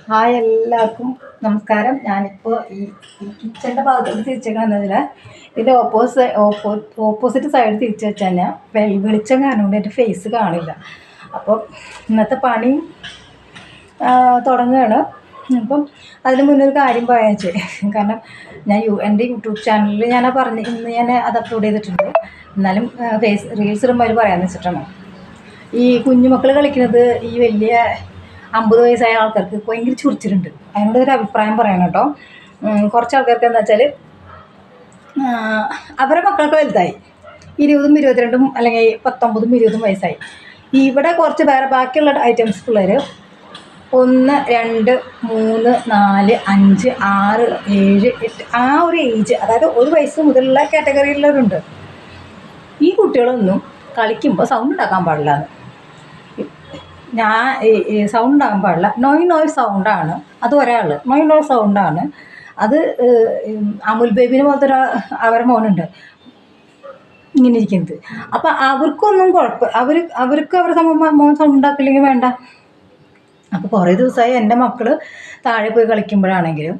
Hi, എല്ലാവർക്കും നമസ്കാരം. ഞാനിപ്പോൾ ഈ കിച്ചൻ്റെ ഭാഗത്തോട്ട് തിരിച്ചേക്കണമെന്നതിൽ ഇതിൻ്റെ ഓപ്പോസിറ്റ് സൈഡ് തിരിച്ചു വെച്ച് കഴിഞ്ഞാൽ വെളിച്ചം കാരണം കൊണ്ട് എൻ്റെ ഫേസ് കാണില്ല. അപ്പോൾ ഇന്നത്തെ പണി തുടങ്ങുകയാണ്. അപ്പം അതിന് മുന്നേ ഒരു കാര്യം പറയാൻ വെച്ചേ, കാരണം എൻ്റെ യൂട്യൂബ് ചാനലിൽ ഇന്ന് ഞാൻ അത് അപ്ലോഡ് ചെയ്തിട്ടുണ്ട്. എന്നാലും റീൽസ് ഇടുമ്പോൾ അതിൽ പറയാമെന്ന് വെച്ചിട്ടാണ്. ഈ കുഞ്ഞുമക്കൾ കളിക്കുന്നത് ഈ വലിയ 50 വയസ്സായ ആൾക്കാർക്ക് ഭയങ്കര ചൊറിച്ചിലുണ്ട്. അതിനോട് ഒരു അഭിപ്രായം പറയണം കേട്ടോ. കുറച്ച് ആൾക്കാർക്ക് എന്താ വെച്ചാൽ അവരുടെ മക്കൾക്ക് വലുതായി 20, 22 അല്ലെങ്കിൽ 19, 20 വയസ്സായി. ഇവിടെ കുറച്ച് വേറെ ബാക്കിയുള്ള ഐറ്റംസ് പിള്ളേർ 1, 2, 3, 4, 5, 6, 7, 8 ആ ഒരു ഏജ്, അതായത് 1 വയസ്സ് മുതലുള്ള കാറ്റഗറിയിലുള്ളവരുണ്ട്. ഈ കുട്ടികളൊന്നും കളിക്കുമ്പോൾ സൗണ്ട് ഉണ്ടാക്കാൻ പാടില്ല. സൗണ്ട് ഉണ്ടാകാൻ പാടില്ല. നോയ് സൗണ്ടാണ്. അത് ഒരാൾ നോയ് സൗണ്ടാണ്. അത് അമുൽ ബേബിനെ പോലത്തെ അവരുടെ മോനുണ്ട് ഇങ്ങനെ ഇരിക്കുന്നത്. അപ്പം അവർക്കൊന്നും അവർക്ക് അവരുടെ മോൻ സൗണ്ട് ഉണ്ടാക്കില്ലെങ്കിൽ വേണ്ട. അപ്പോൾ കുറേ ദിവസമായി എൻ്റെ മക്കൾ താഴെ പോയി കളിക്കുമ്പോഴാണെങ്കിലും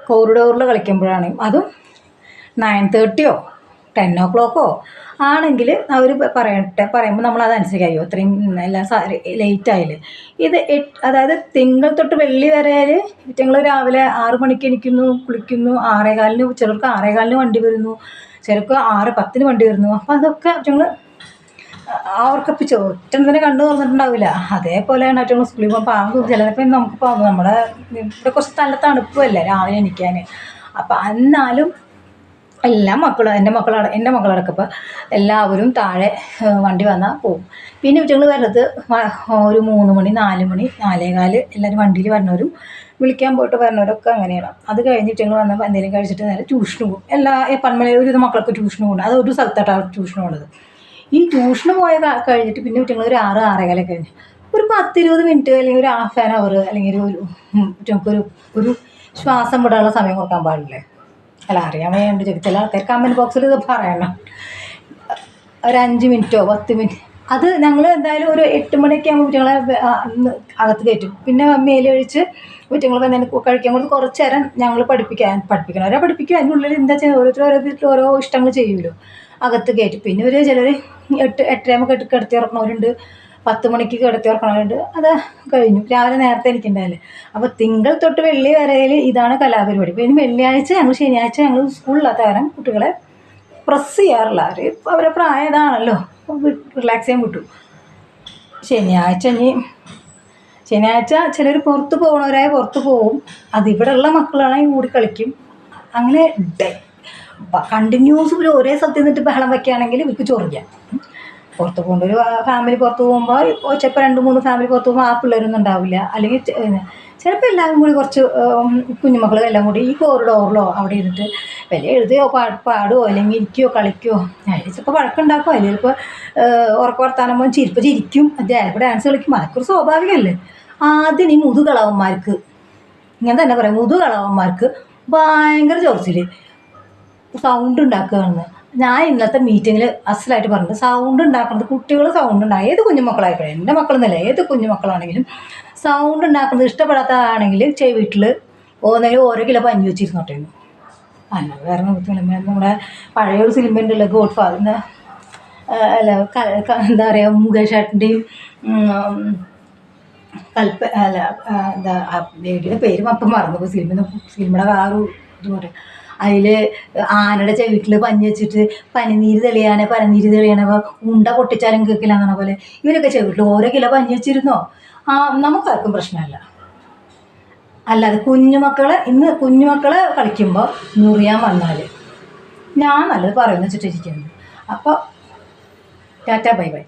കോറിഡോറിൽ കളിക്കുമ്പോഴാണെങ്കിലും അതും 9:30 10 o'clock ആണെങ്കിൽ അവർ പറയുമ്പോൾ നമ്മളതനുസരിച്ച് അയ്യോ ഇത്രയും എല്ലാം ലേറ്റായില്ലേ. ഇത് അതായത് തിങ്കൾ തൊട്ട് വെള്ളി വരെ ഞങ്ങൾ രാവിലെ 6 മണിക്ക് എണീക്കുന്നു, കുളിക്കുന്നു. 6:15 ചിലർക്ക് 6:15 വണ്ടി വരുന്നു, ചിലർക്ക് 6:10 വണ്ടി വരുന്നു. അപ്പോൾ അതൊക്കെ ഞങ്ങൾ അവർക്കപ്പോൾ ഒറ്റം തന്നെ കണ്ടു തുറന്നിട്ടുണ്ടാവില്ല. അതേപോലെയാണ് ഞങ്ങൾ സ്കൂളിൽ പോകുമ്പോൾ പാമ്പ് ചിലപ്പോൾ നമുക്ക് നമ്മുടെ ഇവിടെ കുറച്ച് നല്ല തണുപ്പല്ലേ രാവിലെ എണീക്കാൻ. അപ്പം എന്നാലും എല്ലാ മക്കളും എൻ്റെ മക്കളടക്കപ്പോൾ എല്ലാവരും താഴെ വണ്ടി വന്നാൽ പോകും. പിന്നെ ഞങ്ങൾ വരുന്നത് ഒരു 3 മണി 4 മണി 4:15 എല്ലാവരും വണ്ടിയിൽ വരുന്നവരും വിളിക്കാൻ പോയിട്ട് വരുന്നവരൊക്കെ അങ്ങനെയാണ്. അത് കഴിഞ്ഞിട്ട് ഞങ്ങൾ വന്നപ്പോൾ എന്തെങ്കിലും കഴിച്ചിട്ട് നേരെ ട്യൂഷന് പോകും. പന്മലയിൽ ഒരുവിധ മക്കൾക്ക് ട്യൂഷന് പോകുന്നത്. അത് ഒരു സ്ഥലത്തായിട്ടാണ് ട്യൂഷന് പോകുന്നത്. ഈ ട്യൂഷന് കഴിഞ്ഞിട്ട് പിന്നെ ഞങ്ങൾ ഒരു 6, 6:15 കഴിഞ്ഞ് ഒരു 10-20 മിനിറ്റ് അല്ലെങ്കിൽ ഒരു ഹാഫ് ആൻ അവർ അല്ലെങ്കിൽ നമുക്കൊരു ശ്വാസം വിടാനുള്ള സമയം കൊടുക്കാൻ പാടില്ലേ? അല്ല, അറിയാൻ വേണ്ടി ചില ആൾക്കാർ കമൻറ്റ് ബോക്സിൽ ഇത് പറയണം. ഒരു 5 മിനിറ്റോ 10 മിനിറ്റ്. അത് ഞങ്ങൾ എന്തായാലും ഒരു 8 മണിയൊക്കെ ആകുമ്പോൾ കുട്ടികളെ അകത്ത് കയറ്റും. പിന്നെ മേലൊഴിച്ച് കുട്ടികൾ കഴിക്കാൻ കൊടുത്ത് കുറച്ച് നേരം ഞങ്ങൾ പഠിപ്പിക്കണം. അവരെ പഠിപ്പിക്കും. അതിനുള്ളിൽ എന്താ ചെയ്യുക, ഓരോ ഇഷ്ടങ്ങൾ ചെയ്യുമല്ലോ. അകത്ത് കയറ്റും. പിന്നെ ചിലർ 8-8:30 കിടത്തി ഇറക്കണവരുണ്ട്, 10 മണിക്ക് കിടത്തി ഇറക്കണവരുണ്ട്. അത് കഴിഞ്ഞു. രാവിലെ നേരത്തെ എനിക്കുണ്ടായില്ലേ. അപ്പോൾ തിങ്കൾ തൊട്ട് വെള്ളി വരയിൽ ഇതാണ് കലാപരിപാടി. പിന്നെ ശനിയാഴ്ച ഞങ്ങൾ സ്കൂളില്ലാത്ത കാരണം കുട്ടികളെ പ്രസ് ചെയ്യാറില്ല. അവരെ പ്രായം ഇതാണല്ലോ, റിലാക്സ് ചെയ്യാൻ വിട്ടു. ശനിയാഴ്ച ചിലർ പുറത്ത് പുറത്ത് പോവും. അതിവിടെ ഉള്ള മക്കളാണെങ്കിൽ കൂടി കളിക്കും. അങ്ങനെ കണ്ടിന്യൂസ് ഒരേ സ്ഥലത്ത് നിന്നിട്ട് ബഹളം വയ്ക്കുകയാണെങ്കിൽ ഇവർക്ക് ചൊറിയാം. പുറത്ത് പോകുമ്പോൾ ഒരു ഫാമിലി പുറത്ത് പോകുമ്പോൾ ചിലപ്പോൾ 2-3 ഫാമിലി പുറത്ത് പോകുമ്പോൾ ആ പിള്ളേരൊന്നും ഉണ്ടാവില്ല. അല്ലെങ്കിൽ ചിലപ്പോൾ എല്ലാവരും കൂടി കുറച്ച് കുഞ്ഞുമക്കളും എല്ലാം കൂടി ഈ കോറിഡോറിലോ അവിടെ ഇരുന്നിട്ട് വല്ല എഴുതുകയോ പാടുകയോ അല്ലെങ്കിൽ ഇരിക്കുകയോ കളിക്കുകയോ. അതിൽ ചിലപ്പോൾ വഴക്കുണ്ടാക്കും. അതിൽ ചിലപ്പോൾ വർത്താനം പോകുമ്പോൾ ചിരിക്കും. ചിലപ്പോൾ ഡാൻസ് കളിക്കും. അതൊക്കെ ഒരു സ്വാഭാവികമല്ലേ. ആദ്യം ഈ മുതുകളവന്മാർക്ക് ഇങ്ങനെ തന്നെ പറയാം, മുതുകളവന്മാർക്ക് ഭയങ്കര ചൊറിച്ചിൽ സൗണ്ട് ഉണ്ടാക്കുകയാണെന്ന്. ഞാൻ ഇന്നത്തെ മീറ്റിങ്ങിൽ അസലായിട്ട് പറഞ്ഞത്, സൗണ്ട് ഉണ്ടാക്കുന്നത് കുട്ടികൾ സൗണ്ട് ഉണ്ടാകും. ഏത് കുഞ്ഞുമക്കളായിക്കോട്ടെ, എൻ്റെ മക്കളെന്നല്ല, ഏത് കുഞ്ഞുമക്കളാണെങ്കിലും സൗണ്ട് ഉണ്ടാക്കുന്നത് ഇഷ്ടപ്പെടാത്തതാണെങ്കിൽ വീട്ടിൽ ഒന്നെങ്കിലും ഓരോ കിലോ പഞ്ഞി വെച്ചിരുന്നോട്ടേന്ന്. അല്ലാതെ വേറെ നമ്മുടെ പഴയൊരു സിനിമ ഉണ്ടല്ലോ, ഗോഡ് ഫാദറിൻ്റെ എന്താ പറയുക, മുകേഷ് ഏട്ടൻ്റെയും ലേഡിയുടെ പേര് അപ്പം മറന്നു. സിനിമയുടെ ആ ഒരു ഇതുപോലെ അതിൽ ആനയുടെ ചെവിട്ടിൽ പഞ്ഞി വെച്ചിട്ട് പനിനീര് തെളിയാനപ്പോൾ ഉണ്ട പൊട്ടിച്ചാലും കേൾക്കില്ല എന്നാണ് പോലെ ഇവരൊക്കെ ചെവിട്ടിൽ ഓരോ കിലോ പഞ്ഞി വെച്ചിരുന്നോ. നമുക്കാർക്കും പ്രശ്നമല്ല. അല്ലാതെ കുഞ്ഞുമക്കളെ കളിക്കുമ്പോൾ മുറിയാൻ വന്നാൽ ഞാൻ നല്ലത് പറയുമെന്ന് വെച്ചിട്ടിരിക്കുന്നത്. അപ്പോൾ ടാറ്റ ബൈ ബൈ.